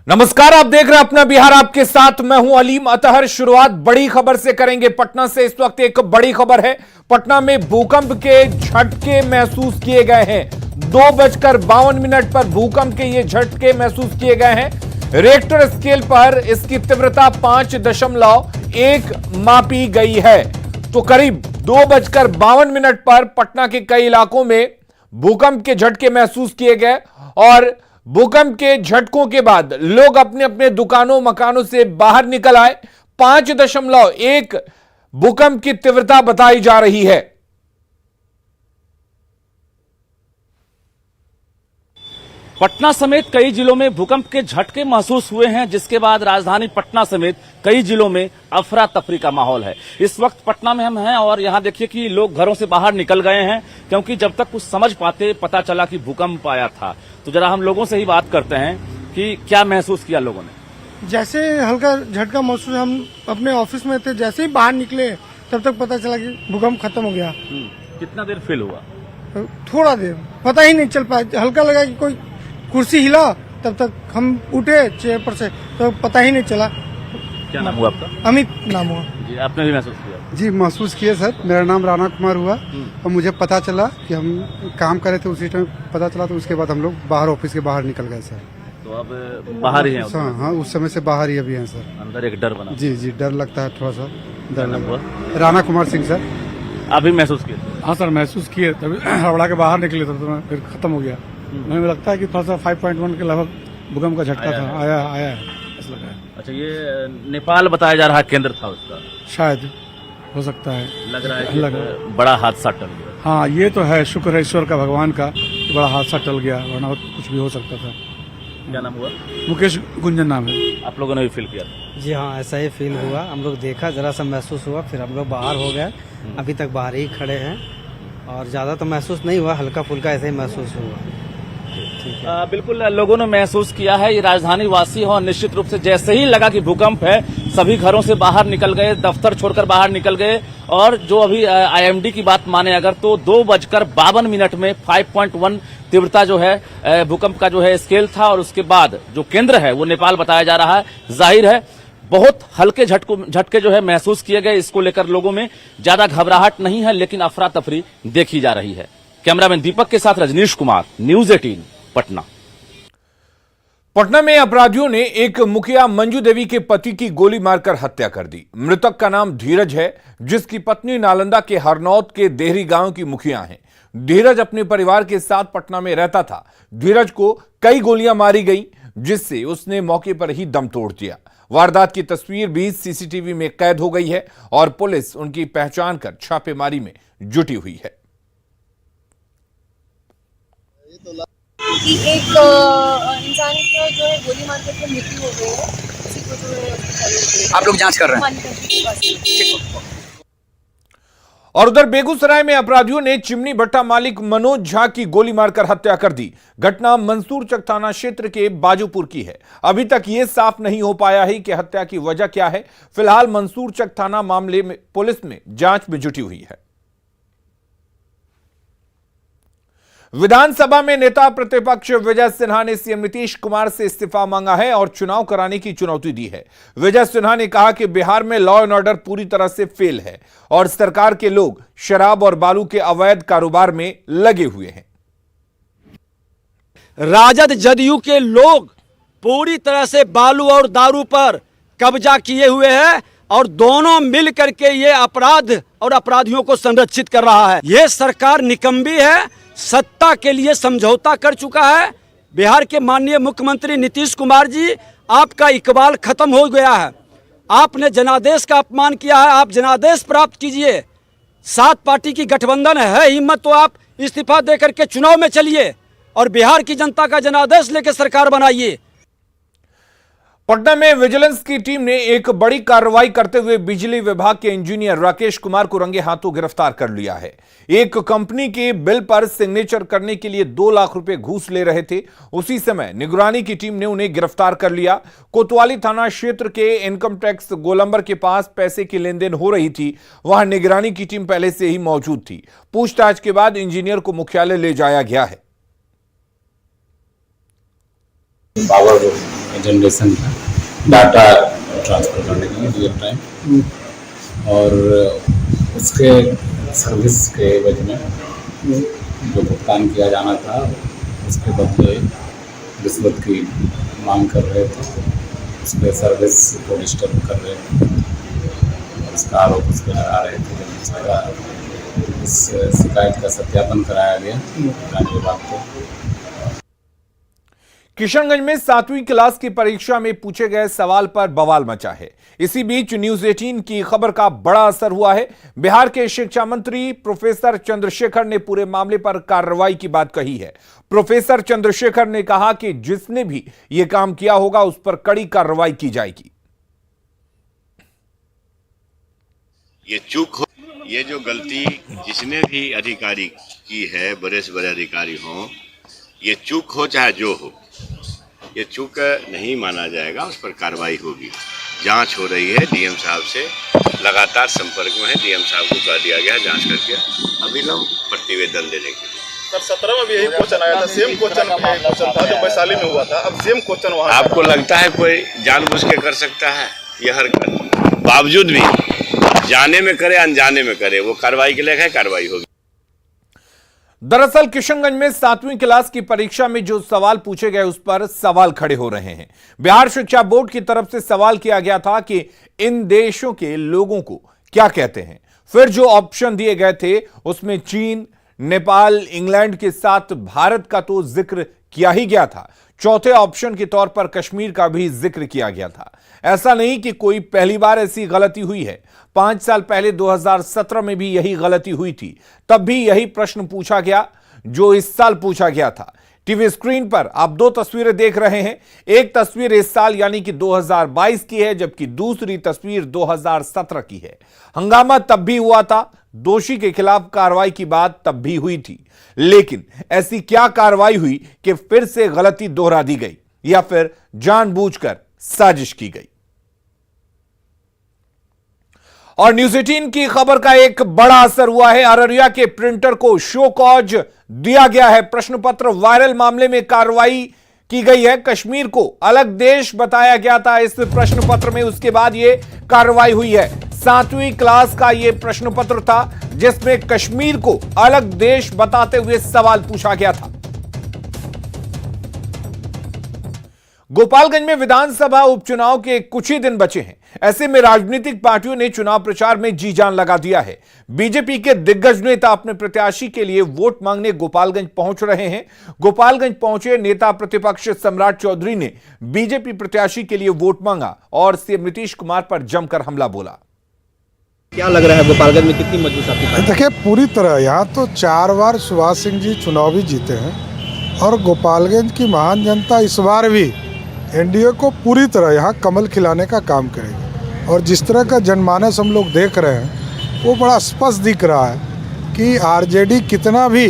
नमस्कार, आप देख रहे हैं अपना बिहार, आपके साथ मैं हूं अलीम अतहर। शुरुआत बड़ी खबर से करेंगे। पटना से इस वक्त एक बड़ी खबर है। पटना में भूकंप के झटके महसूस किए गए हैं। 2:52 पर भूकंप के ये झटके महसूस किए गए हैं। रिक्टर स्केल पर इसकी तीव्रता 5.1 मापी गई है। तो करीब 2:52 पर पटना के कई इलाकों में भूकंप के झटके महसूस किए गए और भूकंप के झटकों के बाद लोग अपने अपने दुकानों मकानों से बाहर निकल आए। 5.1 भूकंप की तीव्रता बताई जा रही है। पटना समेत कई जिलों में भूकंप के झटके महसूस हुए हैं, जिसके बाद राजधानी पटना समेत कई जिलों में अफरा तफरी का माहौल है। इस वक्त पटना में हम हैं और यहां देखिए कि लोग घरों से बाहर निकल गए हैं, क्योंकि जब तक कुछ समझ पाते पता चला कि भूकंप आया था। तो जरा हम लोगों से ही बात करते हैं कि क्या महसूस किया लोगों ने। जैसे हल्का झटका महसूस, हम अपने ऑफिस में थे, जैसे ही बाहर निकले तब तक पता चला कि भूकंप खत्म हो गया। कितना देर फील हुआ? थोड़ा देर पता ही नहीं चल पाया। हल्का लगा कि कोई कुर्सी हिला, तब तक हम उठे चेयर पर से तो पता ही नहीं चला। क्या नाम हुआ आपका? अमित नाम हुआ। जी, आपने भी महसूस किया? जी महसूस किए सर। मेरा नाम राणा कुमार हुआ और मुझे पता चला कि हम काम कर रहे थे, उसी टाइम पता चला, तो उसके बाद हम लोग बाहर ऑफिस के बाहर निकल गए सर। तो अब बाहर ही हैं? हाँ, उस समय से बाहर ही अभी हैं सर। अंदर एक डर बना? जी, डर लगता है, थोड़ा सा डर नाम हुआ? राणा कुमार सिंह सर। अभी महसूस किए? हाँ सर, महसूस किए, तभी हड़बड़ा के बाहर निकले तब तो फिर खत्म हो गया। हमें लगता है कि थोड़ा सा 5.1 के लगभग भूकंप का झटका था, आया है ऐसा लगा है। अच्छा, ये नेपाल बताया जा रहा है केंद्र था उसका? शायद हो सकता है, लग रहा है कि बड़ा हादसा टल गया। हाँ, ये तो है, शुक्र है ईश्वर का, भगवान का, कि बड़ा हादसा टल गया, वरना कुछ भी हो सकता था। क्या नाम हुआ? मुकेश गुंजन नाम है। आप लोगों ने भी फील किया? जी हाँ, ऐसा ही फील हुआ। हम लोग देखा, जरा सा महसूस हुआ, फिर हम लोग बाहर हो गए। अभी तक बाहर ही खड़े हैं और ज्यादा तो महसूस नहीं हुआ, हल्का फुल्का ऐसे ही महसूस हुआ। ठीक है। बिल्कुल, लोगों ने महसूस किया है। ये राजधानी वासी हो, निश्चित रूप से जैसे ही लगा कि भूकंप है, सभी घरों से बाहर निकल गए, दफ्तर छोड़कर बाहर निकल गए। और जो अभी आईएमडी की बात माने अगर, तो 2:52 में 5.1 तीव्रता जो है भूकंप का जो है स्केल था। और उसके बाद जो केंद्र है वो नेपाल बताया जा रहा है। जाहिर है बहुत हल्के झटके जो है महसूस किए गए। इसको लेकर लोगों में ज्यादा घबराहट नहीं है, लेकिन अफरा तफरी देखी जा रही है। कैमरामैन दीपक के साथ रजनीश कुमार, न्यूज 18 पटना। पटना में अपराधियों ने एक मुखिया मंजू देवी के पति की गोली मारकर हत्या कर दी। मृतक का नाम धीरज है, जिसकी पत्नी नालंदा के हरनौत के देहरी गांव की मुखिया हैं। धीरज अपने परिवार के साथ पटना में रहता था। धीरज को कई गोलियां मारी गई, जिससे उसने मौके पर ही दम तोड़ दिया। वारदात की तस्वीर भी सीसीटीवी में कैद हो गई है और पुलिस उनकी पहचान कर छापेमारी में जुटी हुई है। कि एक इंसान की जो है गोली मार करके मृत्यु हो गई है, उसी को जो है आप लोग जांच कर रहे हैं? और उधर बेगूसराय में अपराधियों ने चिमनी भट्टा मालिक मनोज झा की गोली मारकर हत्या कर दी। घटना मंसूरचक थाना क्षेत्र के बाजूपुर की है। अभी तक यह साफ नहीं हो पाया है कि हत्या की वजह क्या है। फिलहाल मंसूरचक थाना मामले में पुलिस में जांच में जुटी हुई है। विधानसभा में नेता प्रतिपक्ष विजय सिन्हा ने सीएम नीतीश कुमार से इस्तीफा मांगा है और चुनाव कराने की चुनौती दी है। विजय सिन्हा ने कहा कि बिहार में लॉ एंड ऑर्डर पूरी तरह से फेल है और सरकार के लोग शराब और बालू के अवैध कारोबार में लगे हुए हैं। राजद जदयू के लोग पूरी तरह से बालू और दारू पर कब्जा किए हुए हैं और दोनों मिल करके ये अपराध और अपराधियों को संरक्षित कर रहा है। ये सरकार निकम्मी है, सत्ता के लिए समझौता कर चुका है। बिहार के माननीय मुख्यमंत्री नीतीश कुमार जी, आपका इकबाल खत्म हो गया है। आपने जनादेश का अपमान किया है, आप जनादेश प्राप्त कीजिए। 7 पार्टी की गठबंधन है, हिम्मत तो आप इस्तीफा दे करके चुनाव में चलिए और बिहार की जनता का जनादेश लेकर सरकार बनाइए। पटना में विजिलेंस की टीम ने एक बड़ी कार्रवाई करते हुए बिजली विभाग के इंजीनियर राकेश कुमार को रंगे हाथों गिरफ्तार कर लिया है। एक कंपनी के बिल पर सिग्नेचर करने के लिए 2 लाख रुपए घूस ले रहे थे। उसी समय निगरानी की टीम ने उन्हें गिरफ्तार कर लिया। कोतवाली थाना क्षेत्र के इनकम टैक्स गोलंबर के पास पैसे की लेनदेन हो रही थी। वहां निगरानी की टीम पहले से ही मौजूद थी। पूछताछ के बाद इंजीनियर को मुख्यालय ले जाया गया है। जनरेशन का डाटा ट्रांसफर करने के लिए रियल टाइम, और उसके सर्विस के एवज में जो भुगतान किया जाना था उसके बदले रिश्वत की मांग कर रहे थे, उसके सर्विस को डिस्टर्ब कर रहे थे, उसका आरोप उस पर लगा रहे थे। जब उसका इस शिकायत का सत्यापन कराया गया जाने के बाद को किशनगंज में 7वीं क्लास की परीक्षा में पूछे गए सवाल पर बवाल मचा है। इसी बीच न्यूज 18 की खबर का बड़ा असर हुआ है। बिहार के शिक्षा मंत्री प्रोफेसर चंद्रशेखर ने पूरे मामले पर कार्रवाई की बात कही है। प्रोफेसर चंद्रशेखर ने कहा कि जिसने भी यह काम किया होगा उस पर कड़ी कार्रवाई की जाएगी। ये चूक हो, ये जो गलती जिसने भी अधिकारी की है, बड़े से बड़े अधिकारी हों, ये चूक हो चाहे जो हो, ये चूक नहीं माना जाएगा, उस पर कार्रवाई होगी। जांच हो रही है, डीएम साहब से लगातार संपर्क में है, डीएम साहब को कह दिया गया जांच करके अविलंब प्रतिवेदन देने के लिए। सर 17 में भी यही क्वेश्चन आया था, सेम क्वेश्चन था जो वैशाली में हुआ था, अब सेम क्वेश्चन वहाँ। आपको लगता है कोई जानबूझ के कर सकता है यह हरकत? बावजूद भी जाने में करे अनजाने में करे, वो कार्रवाई के लिए है, कार्रवाई होगी। दरअसल किशनगंज में 7वीं क्लास की परीक्षा में जो सवाल पूछे गए उस पर सवाल खड़े हो रहे हैं। बिहार शिक्षा बोर्ड की तरफ से सवाल किया गया था कि इन देशों के लोगों को क्या कहते हैं। फिर जो ऑप्शन दिए गए थे उसमें चीन, नेपाल, इंग्लैंड के साथ भारत का तो जिक्र किया ही गया था। चौथे ऑप्शन के तौर पर कश्मीर का भी जिक्र किया गया था। ऐसा नहीं कि कोई पहली बार ऐसी गलती हुई है। 5 साल पहले 2017 में भी यही गलती हुई थी, तब भी यही प्रश्न पूछा गया जो इस साल पूछा गया था। टीवी स्क्रीन पर आप 2 तस्वीरें देख रहे हैं। एक तस्वीर इस साल यानी कि 2022 की है, जबकि दूसरी तस्वीर 2017 की है। हंगामा तब भी हुआ था, दोषी के खिलाफ कार्रवाई की बात तब भी हुई थी, लेकिन ऐसी क्या कार्रवाई हुई कि फिर से गलती दोहरा दी गई या फिर जानबूझकर साजिश की गई? और न्यूज 18 की खबर का एक बड़ा असर हुआ है। अररिया के प्रिंटर को शो कॉज दिया गया है। प्रश्न पत्र वायरल मामले में कार्रवाई की गई है। कश्मीर को अलग देश बताया गया था इस प्रश्न पत्र में, उसके बाद यह कार्रवाई हुई है। 7वीं क्लास का यह प्रश्न पत्र था जिसमें कश्मीर को अलग देश बताते हुए सवाल पूछा गया था। गोपालगंज में विधानसभा उपचुनाव के कुछ ही दिन बचे हैं। ऐसे में राजनीतिक पार्टियों ने चुनाव प्रचार में जी जान लगा दिया है। बीजेपी के दिग्गज नेता अपने प्रत्याशी के लिए वोट मांगने गोपालगंज पहुंच रहे हैं। गोपालगंज पहुंचे नेता प्रतिपक्ष सम्राट चौधरी ने बीजेपी प्रत्याशी के लिए वोट मांगा और सीएम नीतीश कुमार पर जमकर हमला बोला। क्या लग रहा है गोपालगंज में कितनी मजबूत आपकी पार्टी? देखिए, पूरी तरह यहाँ तो 4 बार सुभाष सिंह जी चुनाव भी जीते हैं और गोपालगंज की महान जनता इस बार भी एनडीए को पूरी तरह यहाँ कमल खिलाने का काम करेगी। और जिस तरह का जनमानस हम लोग देख रहे हैं वो बड़ा स्पष्ट दिख रहा है कि आरजेडी कितना भी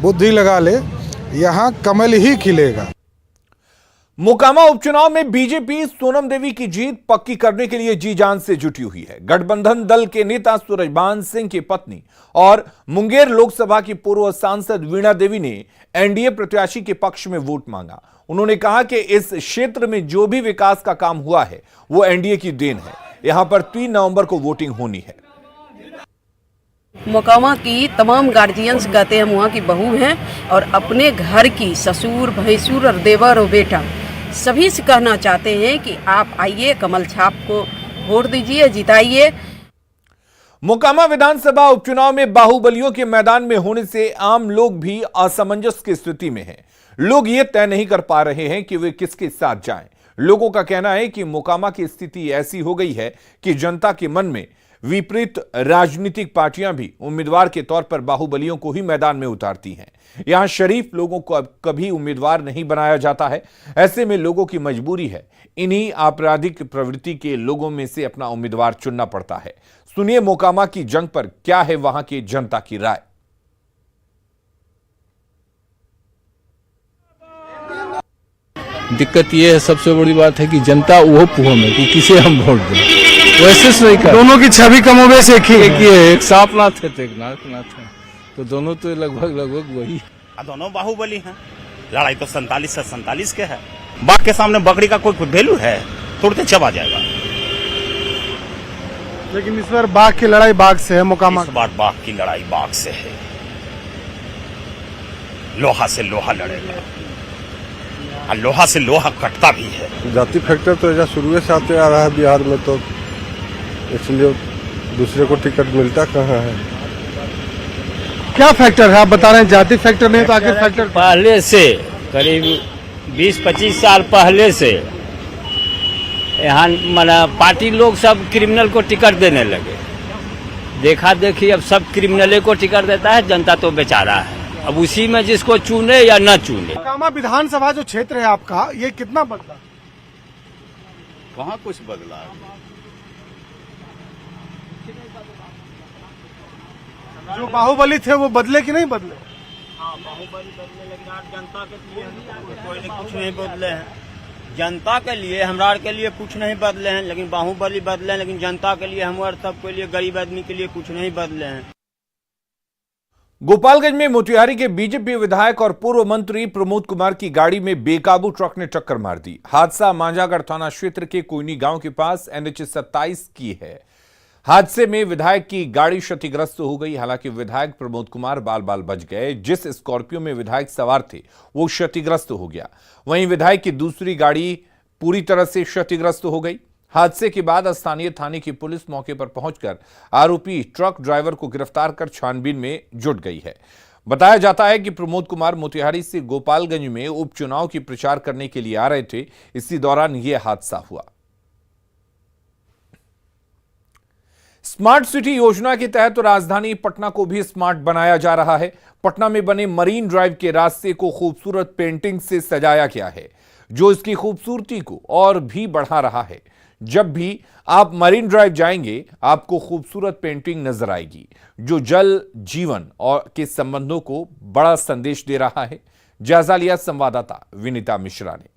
बुद्धि लगा ले, यहाँ कमल ही खिलेगा। मोकामा उपचुनाव में बीजेपी सोनम देवी की जीत पक्की करने के लिए जी जान से जुटी हुई है। गठबंधन दल के नेता सूरजभान सिंह की पत्नी और मुंगेर लोकसभा की पूर्व सांसद वीणा देवी ने एनडीए प्रत्याशी के पक्ष में वोट मांगा। उन्होंने कहा कि इस क्षेत्र में जो भी विकास का काम हुआ है वो एनडीए की देन है। यहां पर 3 नवंबर को वोटिंग होनी है। मोकामा की तमाम गार्जियंस कहते हैं हम वहाँ की बहू हैं और अपने घर की ससुर, भैंसुर और देवर और बेटा सभी से कहना चाहते हैं कि आप आइए, कमल छाप को वोट दीजिए, जिताइए। मोकामा विधानसभा उपचुनाव में बाहुबलियों के मैदान में होने से आम लोग भी असमंजस की स्थिति में हैं। लोग ये तय नहीं कर पा रहे हैं कि वे किसके साथ जाएं। लोगों का कहना है कि मोकामा की स्थिति ऐसी हो गई है कि जनता के मन में विपरीत राजनीतिक पार्टियां भी उम्मीदवार के तौर पर बाहुबलियों को ही मैदान में उतारती हैं। यहां शरीफ लोगों को अब कभी उम्मीदवार नहीं बनाया जाता है। ऐसे में लोगों की मजबूरी है, इन्हीं आपराधिक प्रवृत्ति के लोगों में से अपना उम्मीदवार चुनना पड़ता है। सुनिए मोकामा की जंग पर क्या है वहां की जनता की राय। दिक्कत ये है, सबसे बड़ी बात है कि जनता वो पुह में कि किसे हम वोट दें, वैसे नहीं कर। दोनों की छवि कमोबेश एक ही है, एक सांपनाथ है तो एक नागनाथ है, तो दोनों तो लगभग वही। दोनों बाहुबली हैं। लड़ाई तो 47 से 47 के है। बाघ के सामने बकरी का कोई वैल्यू है? तुरंत चबा जाएगा। लेकिन इस बार बाघ की लड़ाई बाघ से है, मुकामा इस बार बाघ की लड़ाई बाघ से है। लोहा से लोहा लड़ेगा और लोहा से लोहा कटता भी है। जाति फैक्टर तो ऐसा शुरू से आते आ रहा है बिहार में, तो इसलिए दूसरे को टिकट मिलता कहाँ है? क्या फैक्टर है आप बता रहे हैं? जाति फैक्टर नहीं तो आगे फैक्टर पहले से करीब 20-25 साल पहले से यहाँ पार्टी लोग सब क्रिमिनल को टिकट देने लगे। देखा देखी अब सब क्रिमिनल को टिकट देता है, जनता तो बेचारा है। अब उसी में जिसको चुने या न चुने। मोकामा विधानसभा जो क्षेत्र है आपका, ये कितना बदला? कहाँ कुछ बदला है? जो बाहुबली थे वो बदले कि नहीं बदले? हाँ, बाहुबली बदले, लेकिन आज जनता के लिए कोई कुछ नहीं बदले हैं। जनता के लिए, हमरा के लिए कुछ नहीं बदले हैं, लेकिन बाहुबली बदले हैं, लेकिन जनता के लिए, हमारे सबके लिए, गरीब आदमी के लिए कुछ नहीं बदले हैं। गोपालगंज में मोतिहारी के बीजेपी विधायक और पूर्व मंत्री प्रमोद कुमार की गाड़ी में बेकाबू ट्रक ने टक्कर मार दी। हादसा मांझागढ़ थाना क्षेत्र के कोयनी गांव के पास NH 27 की है। हादसे में विधायक की गाड़ी क्षतिग्रस्त हो गई। हालांकि विधायक प्रमोद कुमार बाल बाल बच गए। जिस स्कॉर्पियो में विधायक सवार थे वो क्षतिग्रस्त हो गया। वहीं विधायक की दूसरी गाड़ी पूरी तरह से क्षतिग्रस्त हो गई। हादसे के बाद स्थानीय थाने की पुलिस मौके पर पहुंचकर आरोपी ट्रक ड्राइवर को गिरफ्तार कर छानबीन में जुट गई है। बताया जाता है कि प्रमोद कुमार मोतिहारी से गोपालगंज में उपचुनाव की प्रचार करने के लिए आ रहे थे। इसी दौरान यह हादसा हुआ। स्मार्ट सिटी योजना के तहत राजधानी पटना को भी स्मार्ट बनाया जा रहा है। पटना में बने मरीन ड्राइव के रास्ते को खूबसूरत पेंटिंग से सजाया गया है, जो इसकी खूबसूरती को और भी बढ़ा रहा है। जब भी आप मरीन ड्राइव जाएंगे, आपको खूबसूरत पेंटिंग नजर आएगी, जो जल जीवन और के संबंधों को बड़ा संदेश दे रहा है। जायजा लिया संवाददाता विनीता मिश्रा ने।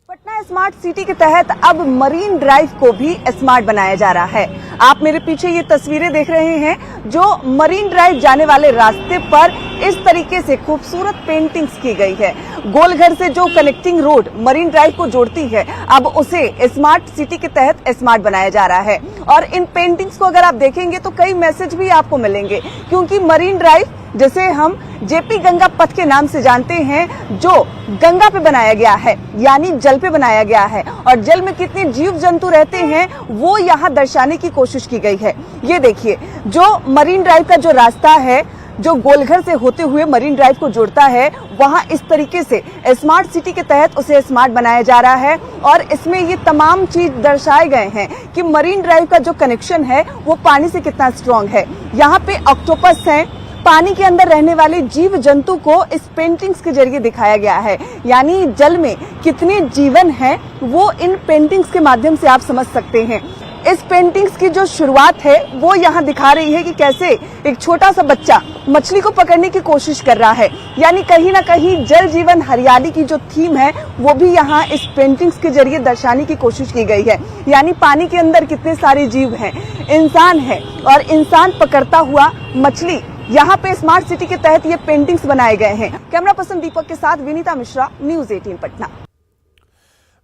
पटना स्मार्ट सिटी के तहत अब मरीन ड्राइव को भी स्मार्ट बनाया जा रहा है। आप मेरे पीछे ये तस्वीरें देख रहे हैं, जो मरीन ड्राइव जाने वाले रास्ते पर इस तरीके से खूबसूरत पेंटिंग्स की गई है। गोलघर से जो कनेक्टिंग रोड मरीन ड्राइव को जोड़ती है, अब उसे स्मार्ट सिटी के तहत स्मार्ट बनाया जा रहा है। और इन पेंटिंग्स को अगर आप देखेंगे तो कई मैसेज भी आपको मिलेंगे, क्योंकि मरीन ड्राइव जिसे हम जेपी गंगा पथ के नाम से जानते हैं, जो गंगा पे बनाया गया है, यानी जल पे बनाया गया है, और जल में कितने जीव जंतु रहते हैं वो यहाँ दर्शाने की कोशिश की गई है। ये देखिए, जो मरीन ड्राइव का जो रास्ता है, जो गोलघर से होते हुए मरीन ड्राइव को जोड़ता है, वहां इस तरीके से स्मार्ट सिटी के तहत उसे स्मार्ट बनाया जा रहा है। और इसमें ये तमाम चीज दर्शाए गए हैं कि मरीन ड्राइव का जो कनेक्शन है वो पानी से कितना स्ट्रांग है। यहाँ पे ऑक्टोपस है, पानी के अंदर रहने वाले जीव जंतु को इस पेंटिंग्स के जरिए दिखाया गया है। यानी जल में कितने जीवन हैं वो इन पेंटिंग्स के माध्यम से आप समझ सकते हैं। इस पेंटिंग्स की जो शुरुआत है वो यहाँ दिखा रही है कि कैसे एक छोटा सा बच्चा मछली को पकड़ने की कोशिश कर रहा है। यानी कहीं ना कहीं जल जीवन हरियाली की जो थीम है वो भी यहाँ इस पेंटिंग्स के जरिए दर्शाने की कोशिश की गई है। यानी पानी के अंदर कितने सारे जीव हैं, इंसान है, और इंसान पकड़ता हुआ मछली। यहाँ पे स्मार्ट सिटी के तहत ये पेंटिंग्स बनाए गए हैं। कैमरा पर्सन दीपक के साथ विनीता मिश्रा, न्यूज़ 18 पटना।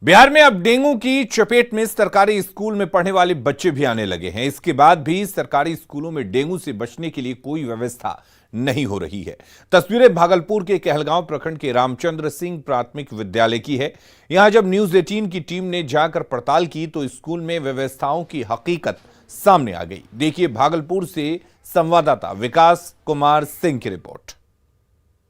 बिहार में अब डेंगू की चपेट में सरकारी स्कूल में पढ़ने वाले बच्चे भी आने लगे हैं। इसके बाद भी सरकारी स्कूलों में डेंगू से बचने के लिए कोई व्यवस्था नहीं हो रही है। तस्वीरें भागलपुर के कहलगांव प्रखंड के रामचंद्र सिंह प्राथमिक विद्यालय की है। यहां जब न्यूज़ 18 की टीम ने जाकर पड़ताल की तो स्कूल में व्यवस्थाओं की हकीकत सामने आ गई। देखिए भागलपुर से संवाददाता विकास कुमार सिंह की रिपोर्ट।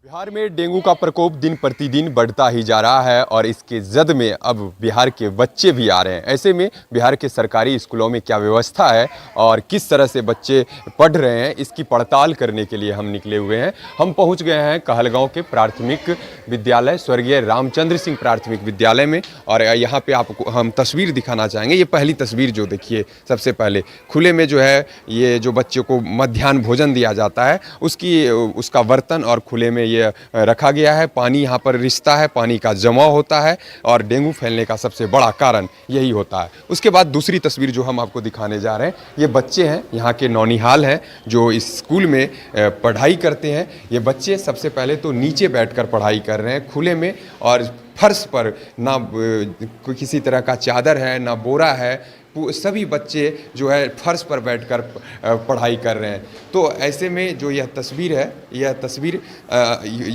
बिहार में डेंगू का प्रकोप दिन प्रतिदिन बढ़ता ही जा रहा है और इसके जद में अब बिहार के बच्चे भी आ रहे हैं। ऐसे में बिहार के सरकारी स्कूलों में क्या व्यवस्था है और किस तरह से बच्चे पढ़ रहे हैं, इसकी पड़ताल करने के लिए हम निकले हुए हैं। हम पहुंच गए हैं कहलगांव के प्राथमिक विद्यालय स्वर्गीय रामचंद्र सिंह प्राथमिक विद्यालय में, और यहाँ पे आपको हम तस्वीर दिखाना चाहेंगे। ये पहली तस्वीर जो देखिए, सबसे पहले खुले में जो है ये जो बच्चों को मध्याह्न भोजन दिया जाता है उसका बर्तन और खुले में रखा गया है। पानी यहाँ पर रिसता है, पानी का जमाव होता है और डेंगू फैलने का सबसे बड़ा कारण यही होता है। उसके बाद दूसरी तस्वीर जो हम आपको दिखाने जा रहे हैं, ये बच्चे हैं, यहाँ के नौनिहाल हैं जो इस स्कूल में पढ़ाई करते हैं। ये बच्चे सबसे पहले तो नीचे बैठकर पढ़ाई कर रहे हैं खुले में, और फर्श पर ना कोई किसी तरह का चादर है, ना बोरा है, सभी बच्चे जो है फर्श पर बैठकर पढ़ाई कर रहे हैं। तो ऐसे में जो यह तस्वीर है, यह तस्वीर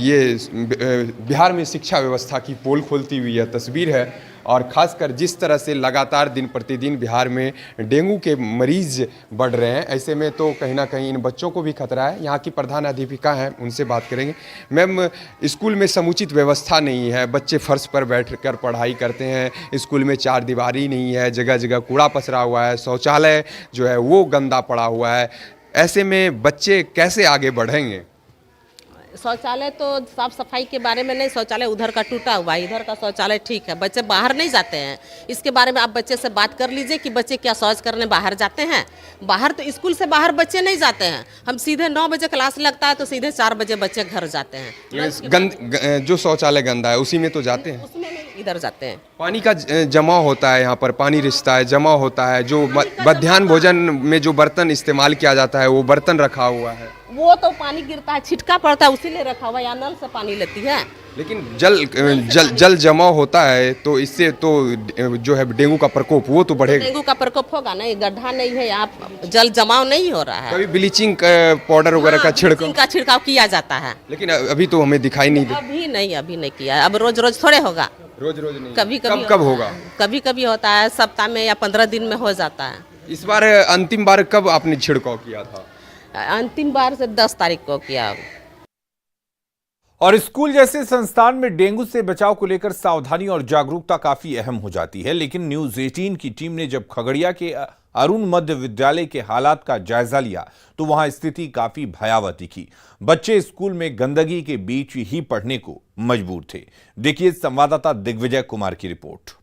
ये बिहार में शिक्षा व्यवस्था की पोल खोलती हुई यह तस्वीर है। और ख़ासकर जिस तरह से लगातार दिन प्रतिदिन बिहार में डेंगू के मरीज़ बढ़ रहे हैं, ऐसे में तो कहीं ना कहीं इन बच्चों को भी खतरा है। यहाँ की प्रधान अध्यापिका हैं, उनसे बात करेंगे। मैम, स्कूल में समुचित व्यवस्था नहीं है, बच्चे फर्श पर बैठकर पढ़ाई करते हैं, स्कूल में चार दीवारी नहीं है, जगह जगह कूड़ा पसरा हुआ है, शौचालय जो है वो गंदा पड़ा हुआ है। ऐसे में बच्चे कैसे आगे बढ़ेंगे? शौचालय तो साफ सफाई के बारे में नहीं, शौचालय उधर का टूटा हुआ है, इधर का शौचालय ठीक है, बच्चे बाहर नहीं जाते हैं। इसके बारे में आप बच्चे से बात कर लीजिए कि बच्चे क्या शौच करने बाहर जाते हैं। बाहर तो स्कूल से बाहर बच्चे नहीं जाते हैं। हम सीधे 9 बजे क्लास लगता है तो सीधे 4 बजे बच्चे घर जाते हैं। जो शौचालय गंदा है उसी में तो जाते हैं, उसमें इधर जाते हैं। पानी का जमाव होता है, यहाँ पर पानी रिश्ता है, जमा होता है। जो मध्याह्न भोजन में जो बर्तन इस्तेमाल किया जाता है वो बर्तन रखा हुआ है, वो तो पानी गिरता है, छिटका पड़ता है, उसी लिए रखा हुआ है, या नल से पानी लेती है। लेकिन जल जमाव होता है तो इससे तो जो है डेंगू का प्रकोप वो तो बढ़ेगा। डेंगू का प्रकोप होगा नहीं, गड्ढा नहीं है, यहाँ जल जमाव नहीं हो रहा है। कभी ब्लीचिंग पाउडर वगैरह का छिड़काव किया जाता है, लेकिन अभी तो हमें दिखाई नहीं दे। अभी नहीं किया। अब रोज रोज थोड़े होगा, रोज नहीं, कभी कब होगा? कभी होता है, सप्ताह में या 15 दिन में हो जाता है। इस बार अंतिम बार कब आपने छिड़काव किया था? अंतिम बार से 10 तारीख को किया। और स्कूल जैसे संस्थान में डेंगू से बचाव को लेकर सावधानी और जागरूकता काफी अहम हो जाती है। लेकिन न्यूज 18 की टीम ने जब खगड़िया के अरुण मध्य विद्यालय के हालात का जायजा लिया तो वहां स्थिति काफी भयावह दिखी। बच्चे स्कूल में गंदगी के बीच ही पढ़ने को मजबूर थे। देखिए संवाददाता दिग्विजय कुमार की रिपोर्ट।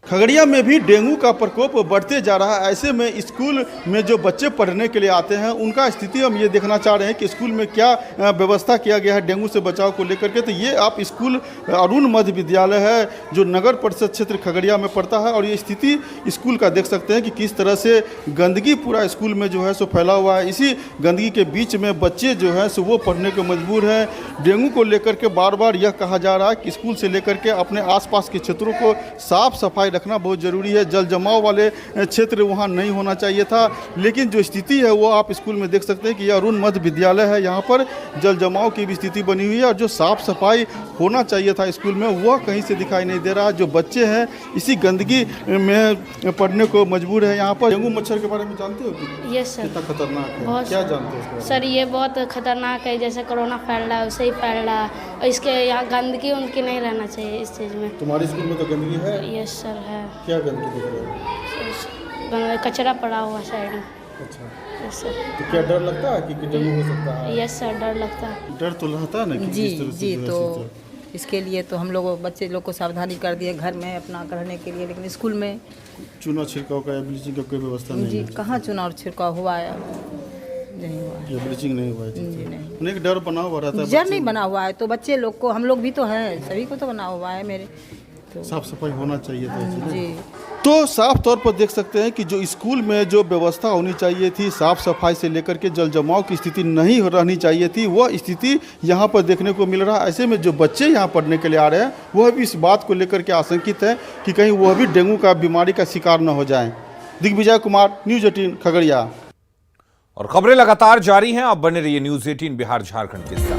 खगड़िया में भी डेंगू का प्रकोप बढ़ते जा रहा है। ऐसे में स्कूल में जो बच्चे पढ़ने के लिए आते हैं उनका स्थिति हम ये देखना चाह रहे हैं कि स्कूल में क्या व्यवस्था किया गया है डेंगू से बचाव को लेकर के। तो ये आप स्कूल अरुण मध्य विद्यालय है जो नगर परिषद क्षेत्र खगड़िया में पड़ता है, और ये स्थिति स्कूल का देख सकते हैं कि किस तरह से गंदगी पूरा स्कूल में जो है सो फैला हुआ है। इसी गंदगी के बीच में बच्चे जो है सो वो पढ़ने को मजबूर हैं। डेंगू को लेकर के बार बार यह कहा जा रहा है कि स्कूल से लेकर के अपने आसपास के क्षेत्रों को साफ सफाई रखना बहुत जरूरी है। जल जमाव वाले क्षेत्र वहाँ नहीं होना चाहिए था, लेकिन जो स्थिति है वो आप स्कूल में देख सकते हैं कि यह अरुण मध्य विद्यालय है, यहाँ पर जल जमाव की भी स्थिति बनी हुई है, और जो साफ सफाई होना चाहिए था स्कूल में वह कहीं से दिखाई नहीं दे रहा। जो बच्चे हैं इसी गंदगी में पढ़ने को मजबूर है। यहाँ पर डेंगू मच्छर के बारे में जानते हो? Yes sir. कितना खतरनाक है, बहुत क्या जानते हो सर? ये बहुत खतरनाक है, जैसे कोरोना फैल रहा है वैसे ही फैल रहा है, और इसके यहाँ गंदगी उनकी नहीं रहना चाहिए इस चीज़ में। तुम्हारे स्कूल में तो गंदगी है? यस सर है। क्या गंदगी दिख रहा है? कचरा पड़ा हुआ साइड में। अच्छा, यस सर। तो क्या डर लगता है कि डेंगू हो सकता है? यस सर, डर लगता है। डर तो लगता है ना कि जी तो इसके लिए तो हम लोग बच्चे लोग को सावधानी कर दिए घर में अपना करने के लिए, लेकिन स्कूल में चूना छिड़काव का या ब्लीचिंग का कोई व्यवस्था नहीं है? कहाँ चूना और छिड़काव हुआ है? नहीं हुआ है। ये ब्लीचिंग नहीं हुआ है? जी नहीं। एक डर बना हुआ रहता है। डर नहीं बना हुआ है तो बच्चे लोग को, हम लोग भी तो हैं, सभी को तो बना हुआ है मेरे तो। साफ सफाई होना चाहिए था जी। तो साफ तौर पर देख सकते हैं कि जो स्कूल में जो व्यवस्था होनी चाहिए थी, साफ सफाई से लेकर के जल जमाव की स्थिति नहीं रहनी चाहिए थी, वह स्थिति यहाँ पर देखने को मिल रहा है। ऐसे में जो बच्चे यहाँ पढ़ने के लिए आ रहे हैं वह भी इस बात को लेकर के आशंकित है कि कहीं वह भी डेंगू का बीमारी का शिकार न हो जाए। दिग्विजय कुमार, न्यूज 18 खगड़िया। और खबरें लगातार जारी हैं, आप बने रहिए न्यूज 18 बिहार झारखंड के साथ।